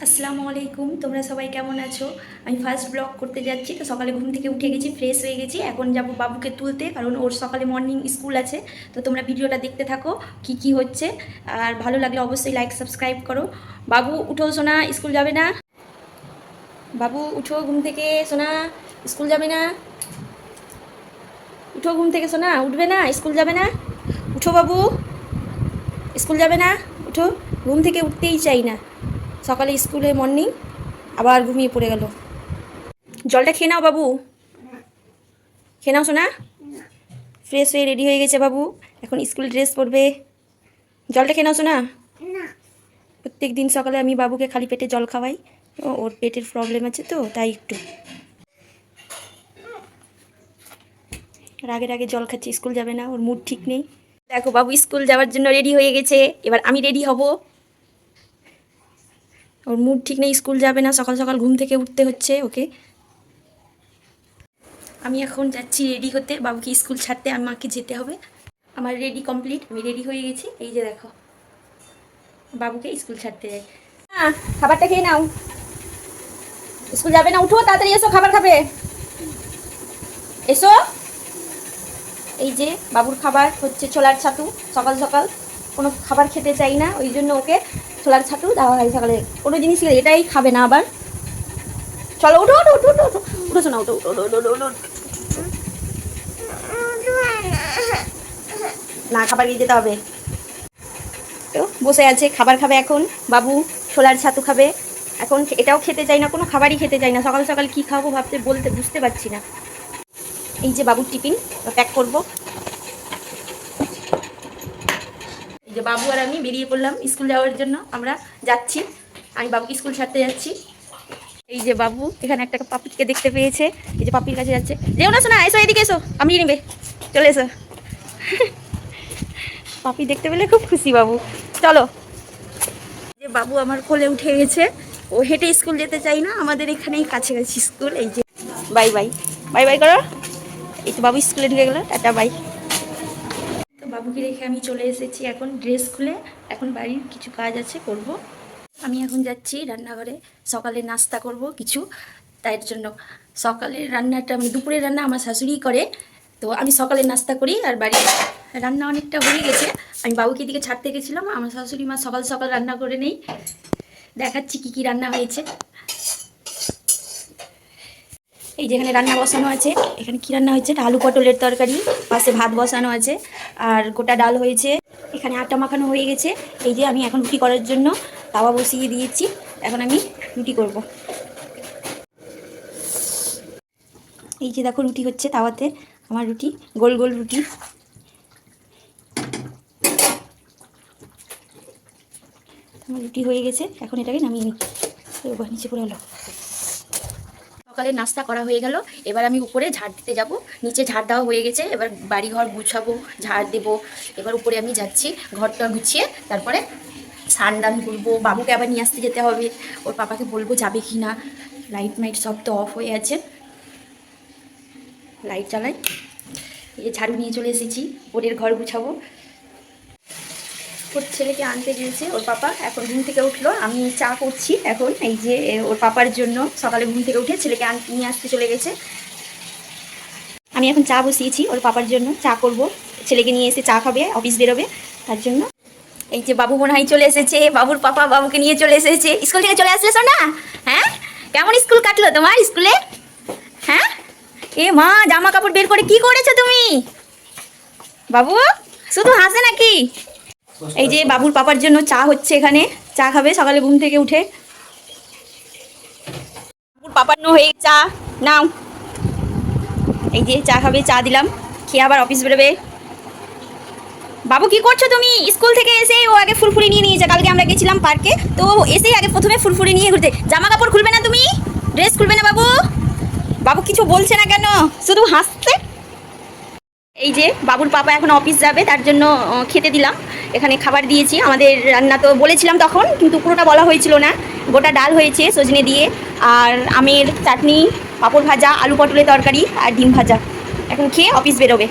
আসসালামু আলাইকুম, তোমরা সবাই কেমন আছো? আমি ফার্স্ট ব্লগ করতে যাচ্ছি। তো সকালে ঘুম থেকে উঠে গেছি, ফ্রেশ হয়ে গেছি। এখন যাব বাবুকে তুলতে, কারণ ওর সকালে মর্নিং স্কুল আছে। তো তোমরা ভিডিওটা দেখতে থাকো কি কি হচ্ছে। আর ভালো লাগলে অবশ্যই লাইক সাবস্ক্রাইব করো। বাবু উঠো সোনা, স্কুল যাবে না? বাবু উঠো ঘুম থেকে সোনা, স্কুল যাবে না? উঠো ঘুম থেকে সোনা, উঠবে না? স্কুল যাবে না? উঠো বাবু, স্কুল যাবে না? উঠো, ঘুম থেকে উঠতেই চাই না। সকালে স্কুলে মর্নিং, আবার ঘুমিয়ে পড়ে গেল। জলটা খেয়ে নাও বাবু, খেয়ে নাও শোনা। ফ্রেশ হয়ে রেডি হয়ে গেছে বাবু, এখন স্কুল ড্রেস পরবে। জলটা খেয়ে নাও শোনা। প্রত্যেক দিন সকালে আমি বাবুকে খালি পেটে জল খাওয়াই, ওর পেটের প্রবলেম আছে তো তাই একটু রাগে রাগে জল খাচ্ছে। স্কুল যাবে না, ওর মুড ঠিক নেই। দেখো বাবু স্কুল যাওয়ার জন্য রেডি হয়ে গেছে, এবার আমি রেডি হব। ওর মুড ঠিক নেই, স্কুল যাবে না, সকাল সকাল ঘুম থেকে উঠতে হচ্ছে ওকে। আমি এখন যাচ্ছি রেডি হতে, বাবুকে স্কুল ছাড়তে আমাকে যেতে হবে। আমার রেডি কমপ্লিট, আমি রেডি হয়ে গেছি। এই যে দেখো, বাবুকে স্কুল ছাড়তে যাই। হ্যাঁ, খাবারটা খেয়ে নাও। স্কুল যাবে না, উঠো তাড়াতাড়ি, এসো খাবার খাবে, এসো। এই যে বাবুর খাবার হচ্ছে ছোলার ছাতু। সকাল সকাল কোনো খাবার খেতে চাই না, ওই জন্য ওকে ছোলার ছাতু দেওয়া হয় সকালে। কোনো জিনিস এটাই খাবে না আবার। চলো উঠো উঠো উঠো উঠো উঠো উঠো শোনা, উঠো উঠো উঠো উঠো উঠো। না, খাবার নিয়ে যেতে হবে। তো বসে আছে, খাবার খাবে এখন বাবু, ছোলার ছাতু খাবে এখন। এটাও খেতে চাই না, কোনো খাবারই খেতে চাই না। সকাল সকাল কী খাবো বুঝতে পারছি না। এই যে বাবুর টিফিন প্যাক করব। এই যে বাবু আর আমি বেরিয়ে পড়লাম স্কুল যাওয়ার জন্য। আমরা যাচ্ছি, আমি বাবুকে স্কুল ছাড়তে যাচ্ছি। এই যে বাবু এখানে একটা পাপিকে দেখতে পেয়েছে, এই যে পাপির কাছে যাচ্ছে। যেও না শোনা, এসো এদিকে এসো, আমি নিবে, চলে এসো। পাপি দেখতে পেলে খুব খুশি বাবু। চলো। যে বাবু আমার কোলে উঠে গেছে, ও হেঁটে স্কুল যেতে চাই না, আমাদের এখানেই কাছাকাছি স্কুল। এই যে বাই বাই, বাই বাই করো। এই তো বাবু স্কুলে ঢুকে গেলো, টাটা বাই। তো বাবুকে রেখে আমি চলে এসেছি এখন ড্রেস খুলে। এখন বাড়ির কিছু কাজ আছে, করব। আমি এখন যাচ্ছি রান্নাঘরে, সকালে নাস্তা করব কিছু। তাই জন্য সকালের রান্নাটা, মানে দুপুরের রান্না আমার শাশুড়ি করে। তো আমি সকালে নাস্তা করি, আর বাড়ির রান্না অনেকটা হয়ে গেছে। আমি বাবুকে দিকে ছাড়তে গেছিলাম, আমার শাশুড়ি মা সকাল সকাল রান্না করে নেই। দেখাচ্ছি কি কি রান্না হয়েছে। এই যেখানে রান্না বসানো আছে, এখানে কি রান্না হয়েছে, আলু পটলের তরকারি, পাশে ভাত বসানো আছে, আর গোটা ডাল হয়েছে। এখানে আটা মাখানো হয়ে গেছে। এই যে আমি এখন রুটি করার জন্য তাওয়া বসিয়ে দিয়েছি, এখন আমি রুটি করব। এই যে দেখো রুটি হচ্ছে তাওয়াতে, আমার রুটি, গোল গোল রুটি। আমার রুটি হয়ে গেছে, এখন এটাকে নামিয়ে নিই। নিচে পড়ে হলো। সকালে নাস্তা করা হয়ে গেল, এবার আমি উপরে ঝাড় দিতে যাব। নিচে ঝাড় দেওয়া হয়ে গেছে, এবার বাড়িঘর গুছাবো, ঝাড় দেবো। এবার উপরে আমি যাচ্ছি, ঘরটা গুছিয়ে তারপরে স্নান দান করবো। বাবুকে আবার নিয়ে আসতে যেতে হবে, ওর পাপাকে বলবো যাবে কি না। লাইট মাইট সব তো অফ হয়ে আছে, লাইট জ্বালাই। এই যে ঝাড়ু নিয়ে চলে এসেছি, ওদের ঘর গুছাবো। ওর ছেলেকে আনতে গিয়েছে ওর পাপা, এখন ঘুম থেকে উঠলো। আমি চা করছি এখন, এই যে ওর পাপার জন্য। সকালে ঘুম থেকে উঠে ছেলেকে নিয়ে আসতে চলে গেছে। আমি এখন চা বসিয়েছি ওর পাপার জন্য, চা করব। ছেলেকে নিয়ে এসে চা খাবে, অফিস বেরোবে তার জন্য। এই যে বাবু মনে হয় চলে এসেছে, বাবুর পাপা বাবুকে নিয়ে চলে এসেছে। স্কুল থেকে চলে আসলে শোনা? হ্যাঁ, কেমন স্কুল কাটলো তোমার স্কুলে? হ্যাঁ, এ মা, জামা কাপড় বের করে কি করেছো তুমি? বাবু শুধু হাসে নাকি? এই যে বাবুর পাপার জন্য চা হচ্ছে এখানে, চা খাবে সকালে ঘুম থেকে উঠে। বাবুর পাপার হয়ে চা নাও। এই যে চা খাবে, চা দিলাম, খেয়ে আবার অফিস বেরোবে। বাবু কি করছো তুমি? স্কুল থেকে এসে ও আগে ফুরফুরি নিয়ে নিয়েছে, কালকে আমরা গেছিলাম পার্কে, তো এসেই আগে প্রথমে ফুরফুরি নিয়ে ঘুরতে। জামা কাপড় খুলবে না তুমি? ড্রেস খুলবে না বাবু? বাবু কিছু বলছে না কেন, শুধু হাসছে। এই যে বাবুর পাপা এখন অফিস যাবে, তার জন্য খেতে দিলাম। এখানে খাবার দিয়েছি, আমাদের রান্না তো বলেছিলাম তখন, কিন্তু পুরোটা বলা হয়েছিল না। গোটা ডাল হয়েছে সজনে দিয়ে, আর আমের চাটনি, পাঁপড় ভাজা, আলু পটলের তরকারি, আর ডিম ভাজা। এখন খেয়ে অফিস বেরোবে।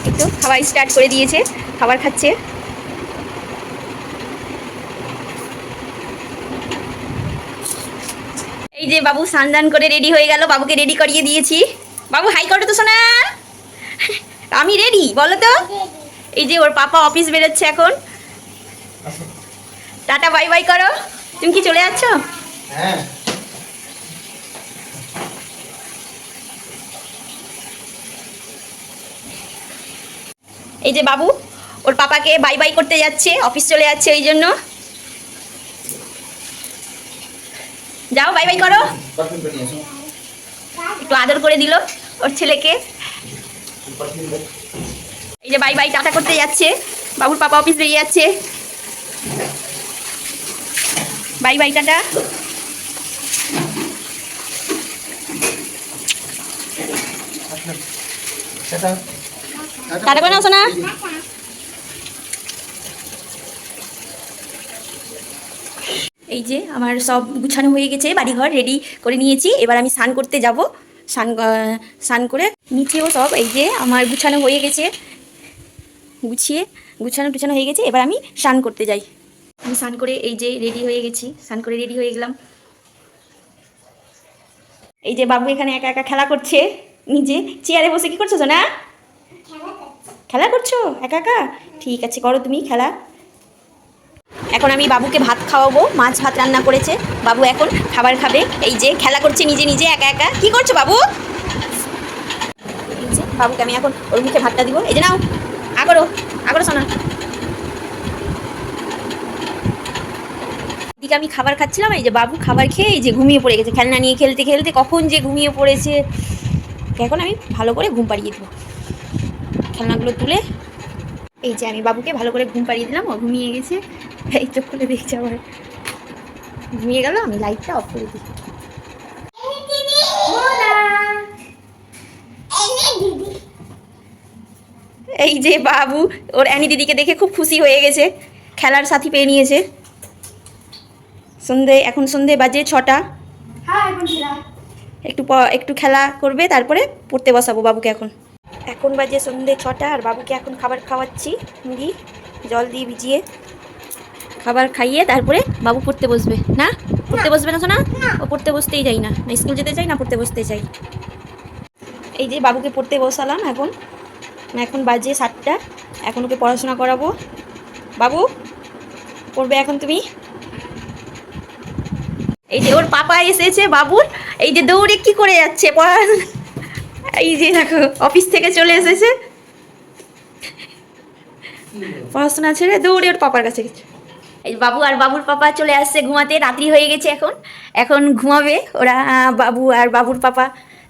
একটু খাবার স্টার্ট করে দিয়েছে, খাবার খাচ্ছে। এই যে বাবু স্নান করে রেডি হয়ে গেল, বাবুকে রেডি করিয়ে দিয়েছি। বাবু হাই করো তো সোনা। আমি রেডি বলো তো। এই যে ওর পাপা অফিস বেরোচ্ছে এখন। টাটা বাই বাই করো। তুমি কি চলে যাচ্ছ? হ্যাঁ। এই যে বাবু ওর পাপাকে বাই বাই করতে যাচ্ছে, অফিস চলে যাচ্ছে ওই জন্য। যাও বাই বাই করো। একটু আদর করে দিল ওর ছেলেকে। এই যে বাই বাই টাটা করতে যাচ্ছে, বাবুর পাপা অফিস বেরিয়ে যাচ্ছে। Bye bye tata. টাটা করে নাও সোনা। এই যে আমার সব গুছানো হয়ে গেছে, বাড়িঘর রেডি করে নিয়েছি। এবার আমি স্নান করতে যাব। স্নান করে নিচেও সব এই যে আমার গুছানো হয়ে গেছে, গুছানো টুছানো হয়ে গেছে। এবার আমি স্নান করতে যাই। আমি স্নান করে এই যে রেডি হয়ে গেছি, স্নান করে রেডি হয়ে গেলাম। এই যে বাবু এখানে একা একা খেলা করছে, নিজে চেয়ারে বসে। কি করছো সোনা? খেলা করছো একা একা? ঠিক আছে, করো তুমি খেলা। এখন আমি বাবুকে ভাত খাওয়াবো, মাছ ভাত রান্না করেছে। বাবু এখন খাবার খাবে। এই যে খেলা করছে নিজে নিজে একা একা। কি করছো বাবু? এই যে বাবুকে আমি এখন ওর মুখে ভাতটা দিব। এই যে নাও, আগরো আগরো সোনা। এদিকে আমি খাবার খাচ্ছিলাম, এই যে বাবু খাবার খেয়ে এই যে ঘুমিয়ে পড়ে গেছে। খেলনা নিয়ে খেলতে খেলতে কখন যে ঘুমিয়ে পড়েছে। এখন আমি ভালো করে ঘুম পাড়িয়ে দেবো, খেলনাগুলো তুলে। এই যে আমি বাবুকে ভালো করে ঘুম পাড়িয়ে দিলাম, ও ঘুমিয়ে গেছে। এই চোখ খুলে দেখছে আবার ঘুমিয়ে গেল। আমি লাইটটা অফ করে দিই। এই যে বাবু ওর অ্যানি দিদিকে দেখে খুব খুশি হয়ে গেছে, খেলার সাথী পেয়ে নিয়েছে। এখন সন্ধে বাজে 6টা। একটু খেলা করবে, তারপরে পড়তে বসাবো বাবুকে। এখন বাজে সন্ধে 6টা, আর বাবুকে এখন খাবার খাওয়াচ্ছি। মুড়ি জল দিয়ে ভিজিয়ে খাবার খাইয়ে তারপরে বাবু পড়তে বসবে। না পড়তে বসবে না শোনা, ও পড়তে বসতেই চাই না, না স্কুল যেতে চাই না পড়তে বসতে চাই। এই যে বাবুকে পড়তে বসালাম। এখন বাজে 7টা। এখন ওকে পড়াশোনা করাবো। বাবু পড়বে এখন তুমি। এই যে ওর পাপা এসেছে বাবুর, এই যে দৌড়ে কি করে যাচ্ছে এই যে দেখো অফিস থেকে চলে এসেছে, পড়াশোনা ছেড়ে দৌড়ে ওর পাপার কাছে গেছে। এই বাবু আর বাবুর পাপা চলে আসছে ঘুমাতে, রাত্রি হয়ে গেছে। এখন ঘুমাবে ওরা, বাবু আর বাবুর পাপা।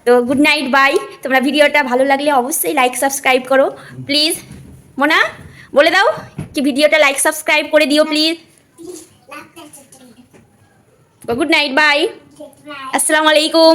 তো গুড নাইট, বাই। তোমরা ভিডিওটা ভালো লাগলে অবশ্যই লাইক সাবস্ক্রাইব করো প্লিজ। মোনা বলে দাও কি ভিডিওটা লাইক সাবস্ক্রাইব করে দিও প্লিজ। গুড নাইট, বাই, আসসালামু আলাইকুম।